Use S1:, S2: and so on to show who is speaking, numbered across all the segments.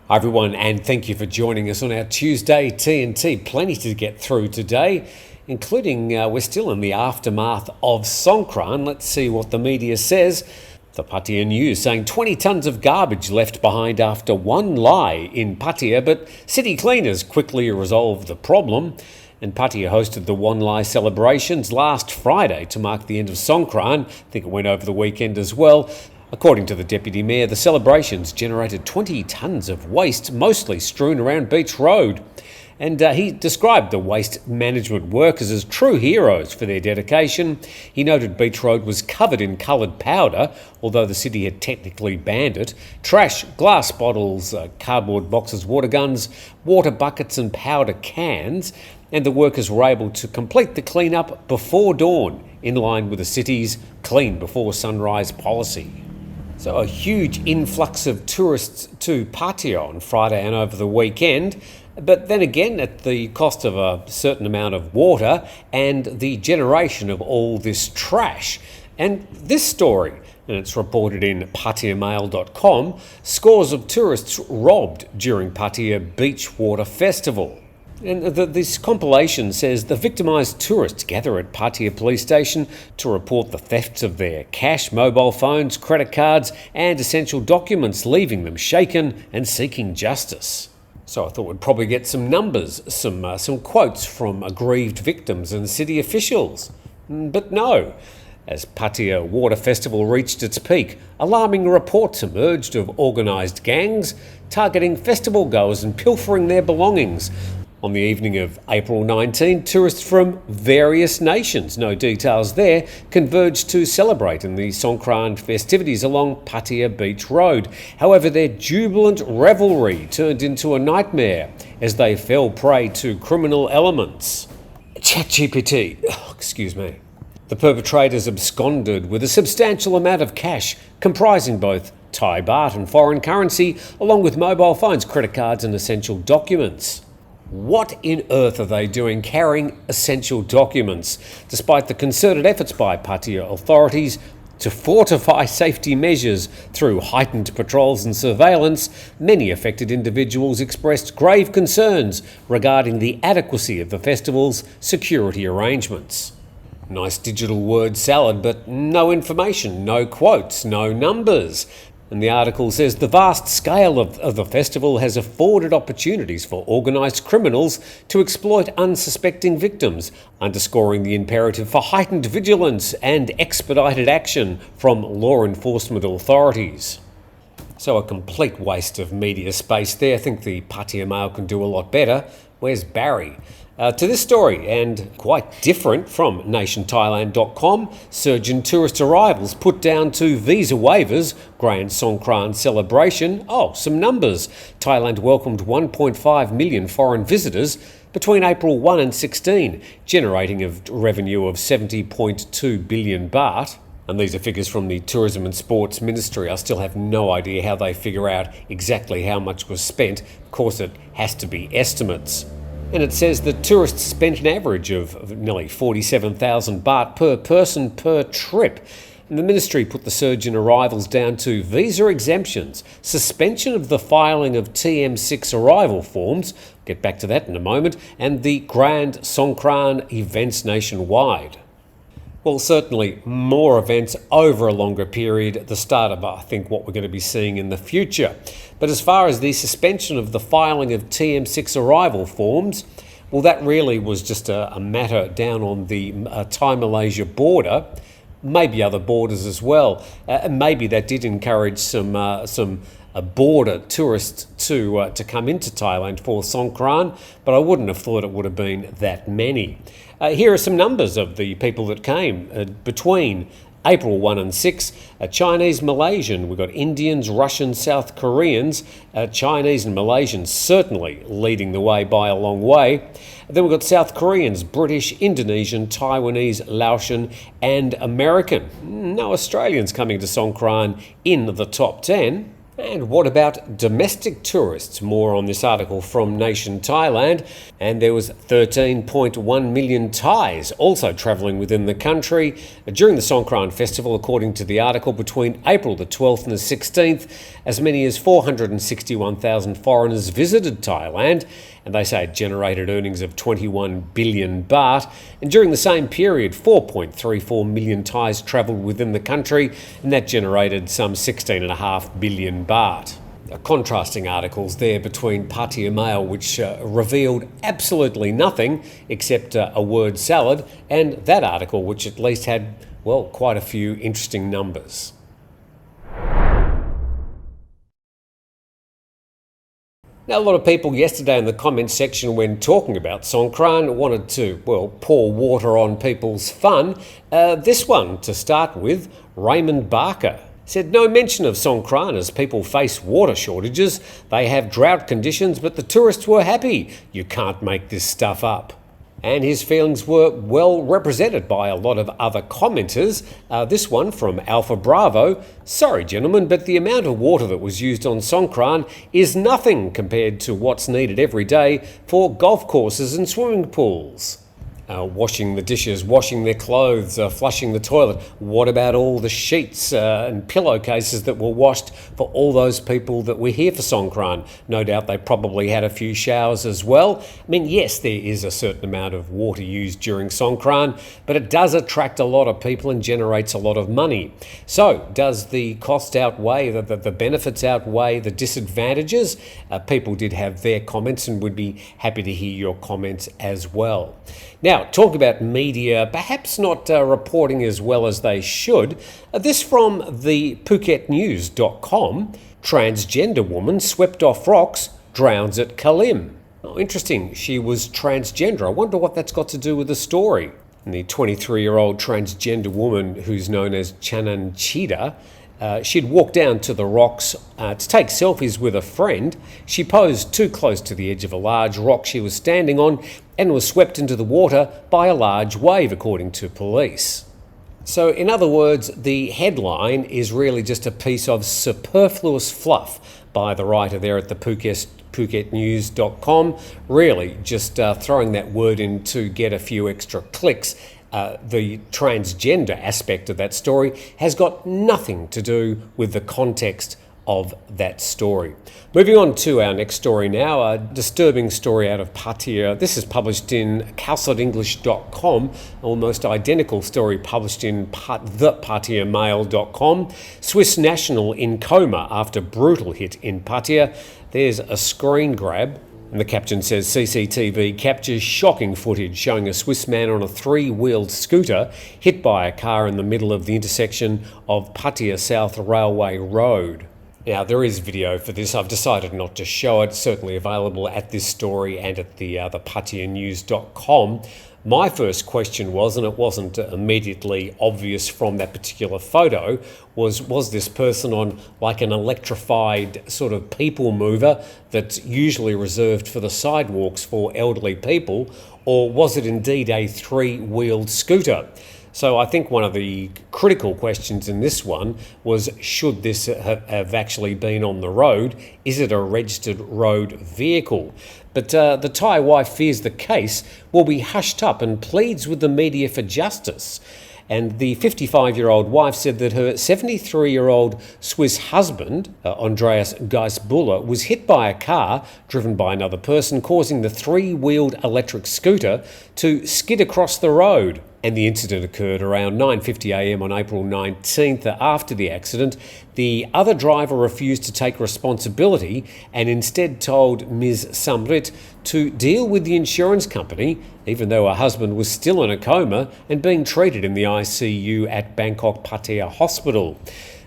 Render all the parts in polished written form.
S1: Hi everyone, and thank you for joining us on our Tuesday TNT. Plenty to get through today, including we're still in the aftermath of Songkran. Let's see what the media says. The Pattaya News saying 20 tonnes of garbage left behind after one lie in Pattaya, but city cleaners quickly resolved the problem. And Pattaya hosted the One Lie celebrations last Friday to mark the end of Songkran. I think it went over the weekend as well. According to the Deputy Mayor, the celebrations generated 20 tonnes of waste, mostly strewn around Beach Road. And he described the waste management workers as true heroes for their dedication. He noted Beach Road was covered in coloured powder, although the city had technically banned it. Trash, glass bottles, cardboard boxes, water guns, water buckets and powder cans. And the workers were able to complete the clean-up before dawn, in line with the city's clean before sunrise policy. So a huge influx of tourists to Pattaya on Friday and over the weekend, but then again at the cost of a certain amount of water and the generation of all this trash. And this story, and it's reported in PattayaMail.com, scores of tourists robbed during Pattaya Beach Water Festival. And this compilation says the victimised tourists gather at Pattaya Police Station to report the thefts of their cash, mobile phones, credit cards and essential documents, leaving them shaken and seeking justice. So I thought we'd probably get some numbers, some quotes from aggrieved victims and city officials. But no. As Pattaya Water Festival reached its peak, alarming reports emerged of organised gangs targeting festival goers and pilfering their belongings. On the evening of April 19, tourists from various nations, no details there, converged to celebrate in the Songkran festivities along Pattaya Beach Road. However, their jubilant revelry turned into a nightmare as they fell prey to criminal elements. ChatGPT, excuse me. The perpetrators absconded with a substantial amount of cash, comprising both Thai baht and foreign currency, along with mobile phones, credit cards and essential documents. What in earth are they doing carrying essential documents? Despite the concerted efforts by Pattaya authorities to fortify safety measures through heightened patrols and surveillance, many affected individuals expressed grave concerns regarding the adequacy of the festival's security arrangements. Nice digital word salad, but no information, no quotes, no numbers. And the article says the vast scale of the festival has afforded opportunities for organised criminals to exploit unsuspecting victims, underscoring the imperative for heightened vigilance and expedited action from law enforcement authorities. So a complete waste of media space there. I think the Pattaya Mail can do a lot better. Where's Barry? To this story, and quite different from nationthailand.com, surge in tourist arrivals put down to visa waivers, Grand Songkran celebration. Oh, some numbers. Thailand welcomed 1.5 million foreign visitors between April 1 and 16, generating a revenue of 70.2 billion baht. And these are figures from the Tourism and Sports Ministry. I still have no idea how they figure out exactly how much was spent. Of course, it has to be estimates. And it says that tourists spent an average of nearly 47,000 baht per person per trip. And the ministry put the surge in arrivals down to visa exemptions, suspension of the filing of TM6 arrival forms, get back to that in a moment, and the Grand Songkran events nationwide. Well, certainly more events over a longer period, the start of, I think, what we're going to be seeing in the future. But as far as the suspension of the filing of TM6 arrival forms, well, that really was just a matter down on the Thai-Malaysia border, maybe other borders as well. And maybe that did encourage some border tourists to come into Thailand for Songkran, but I wouldn't have thought it would have been that many. Here are some numbers of the people that came between April 1 and 6, Chinese, Malaysian. We've got Indians, Russians, South Koreans, Chinese and Malaysians certainly leading the way by a long way. Then we've got South Koreans, British, Indonesian, Taiwanese, Laotian and American. No Australians coming to Songkran in the top 10. And what about domestic tourists? More on this article from Nation Thailand. And there was 13.1 million Thais also travelling within the country during the Songkran festival, according to the article. Between April the 12th and the 16th, as many as 461,000 foreigners visited Thailand, and they say it generated earnings of 21 billion baht. And during the same period, 4.34 million Thais travelled within the country, and that generated some 16.5 billion baht. Contrasting articles there between Pattaya Mail, which revealed absolutely nothing except a word salad, and that article, which at least had, well, quite a few interesting numbers. Now, a lot of people yesterday in the comments section when talking about Songkran wanted to, well, pour water on people's fun. This one, to start with, Raymond Barker said no mention of Songkran as people face water shortages. They have drought conditions, but the tourists were happy. You can't make this stuff up. And his feelings were well represented by a lot of other commenters. This one from Alpha Bravo: sorry gentlemen, but the amount of water that was used on Songkran is nothing compared to what's needed every day for golf courses and swimming pools. Washing the dishes, washing their clothes, flushing the toilet. What about all the sheets and pillowcases that were washed for all those people that were here for Songkran? No doubt they probably had a few showers as well. I mean, yes, there is a certain amount of water used during Songkran, but it does attract a lot of people and generates a lot of money. So, does the cost outweigh, the benefits outweigh the disadvantages? People did have their comments and would be happy to hear your comments as well. Now, talk about media perhaps not reporting as well as they should. This from the PhuketNews.com. Transgender woman swept off rocks, drowns at Kalim. Oh, interesting. She was transgender. I wonder what that's got to do with the story. And the 23-year-old transgender woman who's known as Chanan Chida, she'd walked down to the rocks to take selfies with a friend. She posed too close to the edge of a large rock she was standing on and was swept into the water by a large wave, according to police. So, in other words, the headline is really just a piece of superfluous fluff by the writer there at the PhuketNews.com, really just throwing that word in to get a few extra clicks. The transgender aspect of that story has got nothing to do with the context of that story. Moving on to our next story now, a disturbing story out of Pattaya. This is published in calsodenglish.com, almost identical story published in thepattayamail.com. Swiss national in coma after brutal hit in Pattaya. There's a screen grab. And the caption says, CCTV captures shocking footage showing a Swiss man on a three-wheeled scooter hit by a car in the middle of the intersection of Pattaya South Railway Road. Now, there is video for this. I've decided not to show it. It's certainly available at this story and at the PattayaNews.com. My first question was, and it wasn't immediately obvious from that particular photo, was this person on like an electrified sort of people mover that's usually reserved for the sidewalks for elderly people, or was it indeed a three-wheeled scooter? So I think one of the critical questions in this one was, should this have actually been on the road? Is it a registered road vehicle? But the Thai wife fears the case will be hushed up and pleads with the media for justice. And the 55-year-old wife said that her 73-year-old Swiss husband, Andreas Geisbuller, was hit by a car driven by another person, causing the three-wheeled electric scooter to skid across the road. And the incident occurred around 9:50 a.m. on April 19th. After the accident, the other driver refused to take responsibility and instead told Ms. Samrit to deal with the insurance company, even though her husband was still in a coma and being treated in the ICU at Bangkok Pattaya Hospital.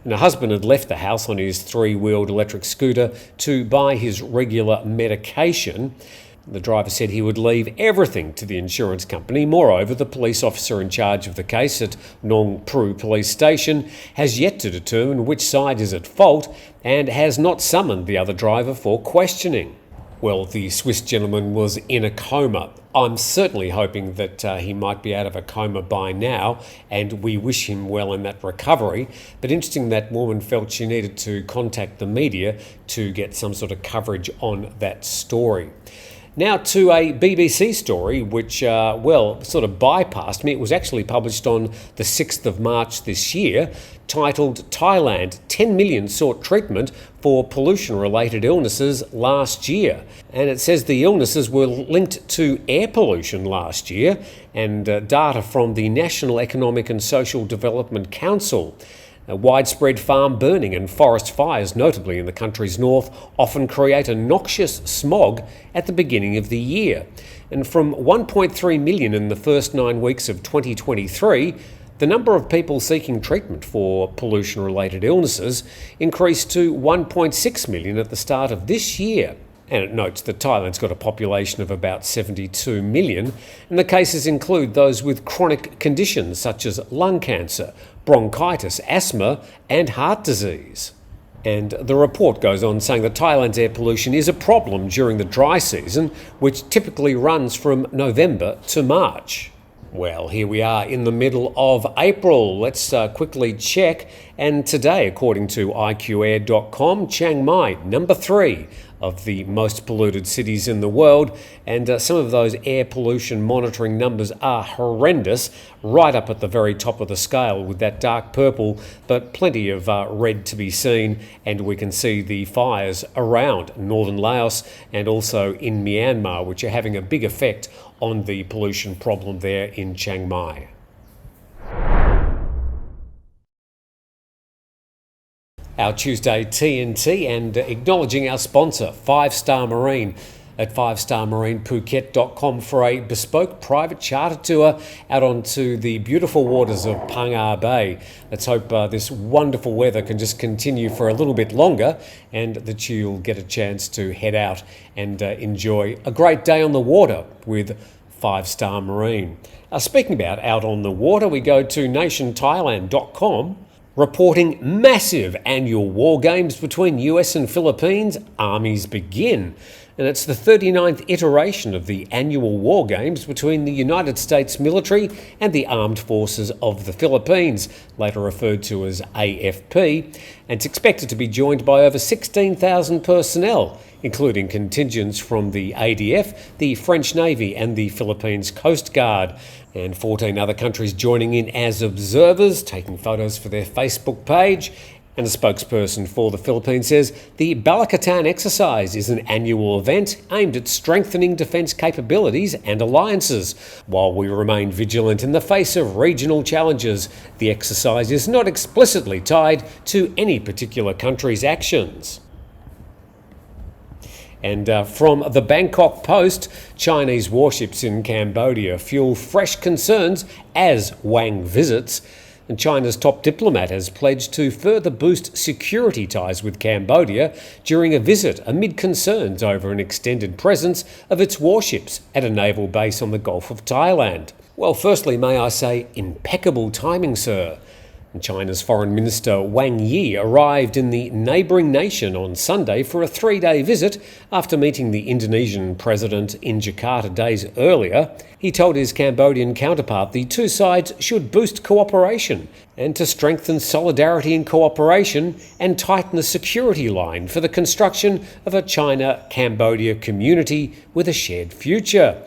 S1: And her husband had left the house on his three-wheeled electric scooter to buy his regular medication. The driver said he would leave everything to the insurance company. Moreover, the police officer in charge of the case at Nong Pru Police Station has yet to determine which side is at fault and has not summoned the other driver for questioning. Well, the Swiss gentleman was in a coma. I'm certainly hoping that he might be out of a coma by now, and we wish him well in that recovery. But interesting that woman felt she needed to contact the media to get some sort of coverage on that story. Now to a BBC story which, sort of bypassed me. It was actually published on the 6th of March this year, titled Thailand, 10 million sought treatment for pollution-related illnesses last year. And it says the illnesses were linked to air pollution last year, and data from the National Economic and Social Development Council. Widespread farm burning and forest fires, notably in the country's north, often create a noxious smog at the beginning of the year. And from 1.3 million in the first 9 weeks of 2023, the number of people seeking treatment for pollution-related illnesses increased to 1.6 million at the start of this year. And it notes that Thailand's got a population of about 72 million, and the cases include those with chronic conditions such as lung cancer, bronchitis, asthma, and heart disease. And the report goes on saying that Thailand's air pollution is a problem during the dry season, which typically runs from November to March. Well, here we are in the middle of April. Let's quickly check. And today, according to IQAir.com, Chiang Mai, number 3 of the most polluted cities in the world. And some of those air pollution monitoring numbers are horrendous, right up at the very top of the scale with that dark purple, but plenty of red to be seen. And we can see the fires around northern Laos and also in Myanmar, which are having a big effect on the pollution problem there in Chiang Mai. Our Tuesday TNT, and acknowledging our sponsor, 5-Star Marine, at 5starmarinephuket.com for a bespoke private charter tour out onto the beautiful waters of Panga Bay. Let's hope this wonderful weather can just continue for a little bit longer and that you'll get a chance to head out and enjoy a great day on the water with 5-Star Marine. Speaking about out on the water, we go to nationthailand.com. Reporting massive annual war games between US and Philippines, armies begin. And it's the 39th iteration of the annual war games between the United States military and the Armed Forces of the Philippines, later referred to as AFP, and it's expected to be joined by over 16,000 personnel, including contingents from the ADF, the French Navy and the Philippines Coast Guard, and 14 other countries joining in as observers, taking photos for their Facebook page. And a spokesperson for the Philippines says the Balakatan exercise is an annual event aimed at strengthening defence capabilities and alliances. While we remain vigilant in the face of regional challenges, the exercise is not explicitly tied to any particular country's actions. And from the Bangkok Post, Chinese warships in Cambodia fuel fresh concerns as Wang visits. And China's top diplomat has pledged to further boost security ties with Cambodia during a visit amid concerns over an extended presence of its warships at a naval base on the Gulf of Thailand. Well, firstly, may I say, impeccable timing, sir. China's Foreign Minister Wang Yi arrived in the neighbouring nation on Sunday for a 3-day visit after meeting the Indonesian president in Jakarta days earlier. He told his Cambodian counterpart the two sides should boost cooperation and to strengthen solidarity and cooperation and tighten the security line for the construction of a China-Cambodia community with a shared future.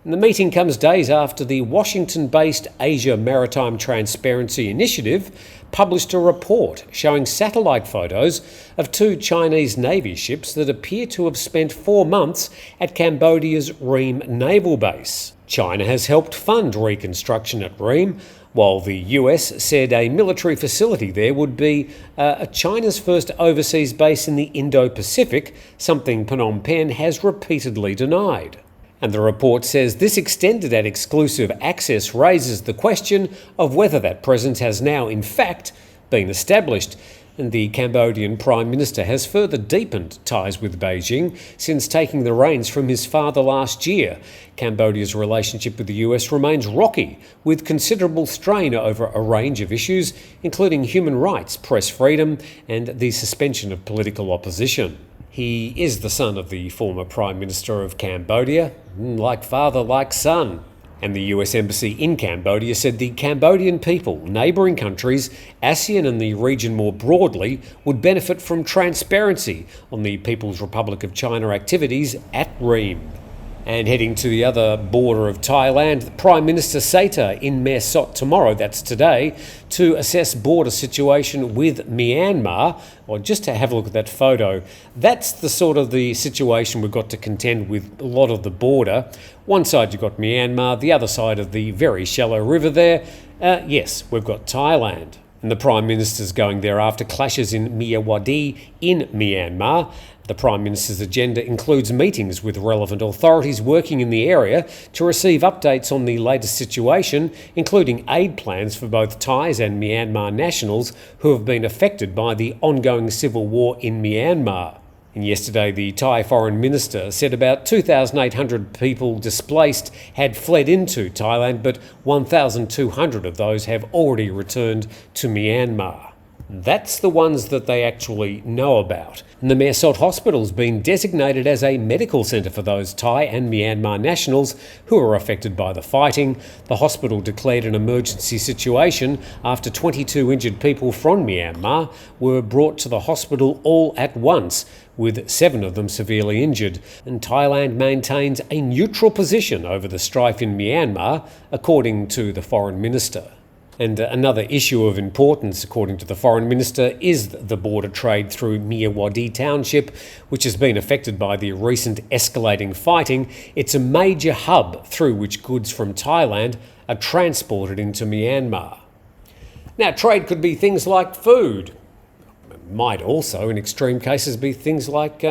S1: And the meeting comes days after the Washington-based Asia Maritime Transparency Initiative published a report showing satellite photos of 2 Chinese Navy ships that appear to have spent 4 months at Cambodia's Ream naval base. China has helped fund reconstruction at Ream, while the US said a military facility there would be China's first overseas base in the Indo-Pacific, something Phnom Penh has repeatedly denied. And the report says this extended and exclusive access raises the question of whether that presence has now, in fact, been established. And the Cambodian Prime Minister has further deepened ties with Beijing since taking the reins from his father last year. Cambodia's relationship with the US remains rocky, with considerable strain over a range of issues, including human rights, press freedom, and the suspension of political opposition. He is the son of the former Prime Minister of Cambodia, like father, like son. And the US Embassy in Cambodia said the Cambodian people, neighbouring countries, ASEAN and the region more broadly would benefit from transparency on the People's Republic of China activities at Ream. And heading to the other border of Thailand, Prime Minister Sata in Mae Sot tomorrow, that's today, to assess border situation with Myanmar. Or just to have a look at that photo, that's the sort of the situation we've got to contend with a lot of the border. One side you've got Myanmar, the other side of the very shallow river there, yes, we've got Thailand. And the Prime Minister's going there after clashes in Myawaddy in Myanmar. The Prime Minister's agenda includes meetings with relevant authorities working in the area to receive updates on the latest situation, including aid plans for both Thais and Myanmar nationals who have been affected by the ongoing civil war in Myanmar. And yesterday, the Thai Foreign Minister said about 2,800 people displaced had fled into Thailand, but 1,200 of those have already returned to Myanmar. That's the ones that they actually know about. And the Mae Sot Hospital's been designated as a medical centre for those Thai and Myanmar nationals who are affected by the fighting. The hospital declared an emergency situation after 22 injured people from Myanmar were brought to the hospital all at once, with 7 of them severely injured. And Thailand maintains a neutral position over the strife in Myanmar, according to the Foreign Minister. And another issue of importance, according to the Foreign Minister, is the border trade through Myawaddy Township, which has been affected by the recent escalating fighting. It's a major hub through which goods from Thailand are transported into Myanmar. Now, trade could be things like food. It might also, in extreme cases, be things like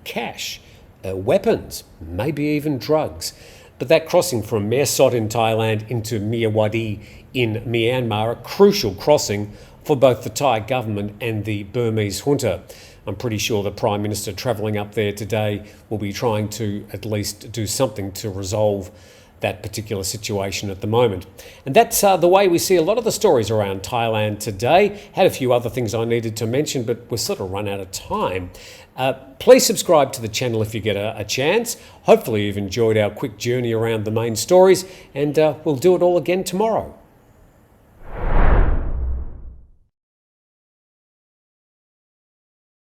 S1: cash, weapons, maybe even drugs. But that crossing from Mae Sot in Thailand into Myawaddy in Myanmar, a crucial crossing for both the Thai government and the Burmese junta. I'm pretty sure the Prime Minister travelling up there today will be trying to at least do something to resolve that particular situation at the moment. And that's the way we see a lot of the stories around Thailand today. Had a few other things I needed to mention, but we're sort of run out of time. Please subscribe to the channel if you get a chance. Hopefully you've enjoyed our quick journey around the main stories, and we'll do it all again tomorrow.